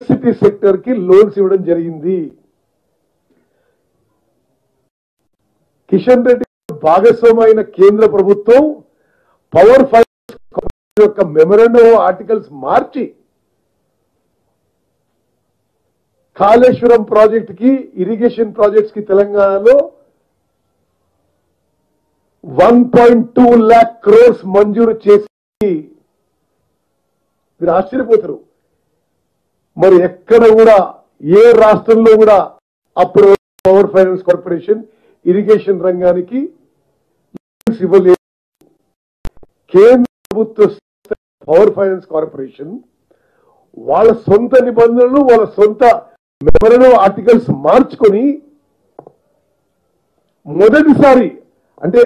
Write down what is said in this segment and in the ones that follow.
Electricity sector కి loans ఇవ్వడం జరిగింది. కిషన్ రెడ్డి భాగస్వామైన కేంద్ర ప్రభుత్వం పవర్ ఫైనాన్స్ యొక్క మెమరాండం ఆర్టికల్స్ మార్చి కాళేశ్వరం ప్రాజెక్ట్ కి ఇరిగేషన్ ప్రాజెక్ట్స్ కి తెలంగాణలో 1.2 lakh crores మంజూరు చేసి మీరు ఆశ్చర్యపోతారు. మరి ఎక్కడ కూడా ఏ రాష్ట్రంలో కూడా అప్పుడు పవర్ ఫైనాన్స్ కార్పొరేషన్ ఇరిగేషన్ రంగానికి ఇవ్వలేదు. కేంద్ర ప్రభుత్వ పవర్ ఫైనాన్స్ కార్పొరేషన్ వాళ్ళ సొంత నిబంధనలు వాళ్ళ సొంత మెమరాండం ఆర్టికల్స్ మార్చుకొని మొదటిసారి అంటే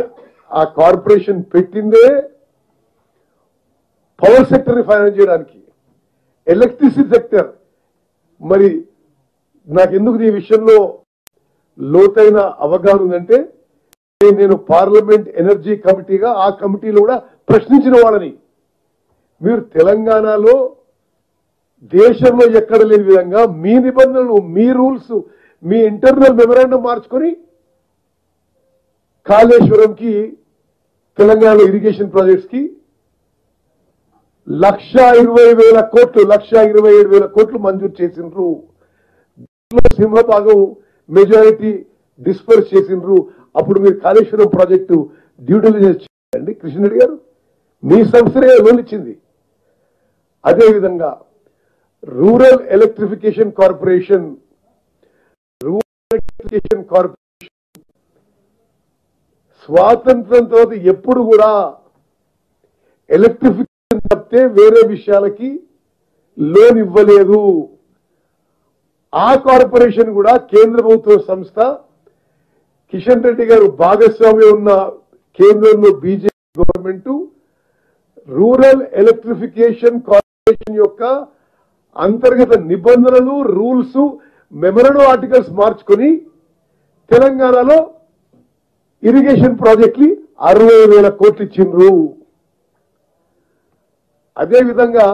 ఆ కార్పొరేషన్ పెట్టిందే పవర్ సెక్టర్ ని ఫైనాన్స్ చేయడానికి, ఎలక్ట్రిసిటీ సెక్టర్. మరి నాకెందుకు ఈ విషయంలో లోతైన అవగాహన ఉందంటే నేను పార్లమెంట్ ఎనర్జీ కమిటీగా ఆ కమిటీలో కూడా ప్రశ్నించిన వాళ్ళని. మీరు తెలంగాణలో దేశంలో ఎక్కడ లేని విధంగా మీ నిబంధనలు మీ రూల్స్ మీ ఇంటర్నల్ మెమరాండం మార్చుకొని కాళేశ్వరంకి తెలంగాణలో ఇరిగేషన్ ప్రాజెక్ట్స్ కి 1,20,000 కోట్లు 1,27,000 కోట్లు మంజూరు చేసిండ్రు. సింహభాగం మెజారిటీ డిస్పర్స్ చేసిండ్రు. అప్పుడు మీరు కాళేశ్వరం ప్రాజెక్టు డ్యూ డిలిజెన్స్ చేయండి. కృష్ణ రెడ్డి గారు మీ సంస్థనే లోన్ ఇచ్చింది. అదేవిధంగా రూరల్ ఎలక్ట్రిఫికేషన్ కార్పొరేషన్ స్వాతంత్రం తర్వాత ఎప్పుడు కూడా ఎలక్ట్రిఫికేషన్ తప్పితే వేరే విషయాలకి లోన్ ఇవ్వలేదు. ఆ కార్పొరేషన్ కూడా కేంద్ర ప్రభుత్వ సంస్థ. కిషన్ రెడ్డి గారు భాగస్వామ్యం ఉన్న కేంద్రంలో BJP government rural electrification corporation యొక్క అంతర్గత నిబంధనలు రూల్స్ మెమరాండం ఆర్టికల్స్ మార్చుకొని తెలంగాణలో ఇరిగేషన్ ప్రాజెక్ట్ కి 60,000 కోట్లు ఇచ్చిండ్రు. అదేవిధంగా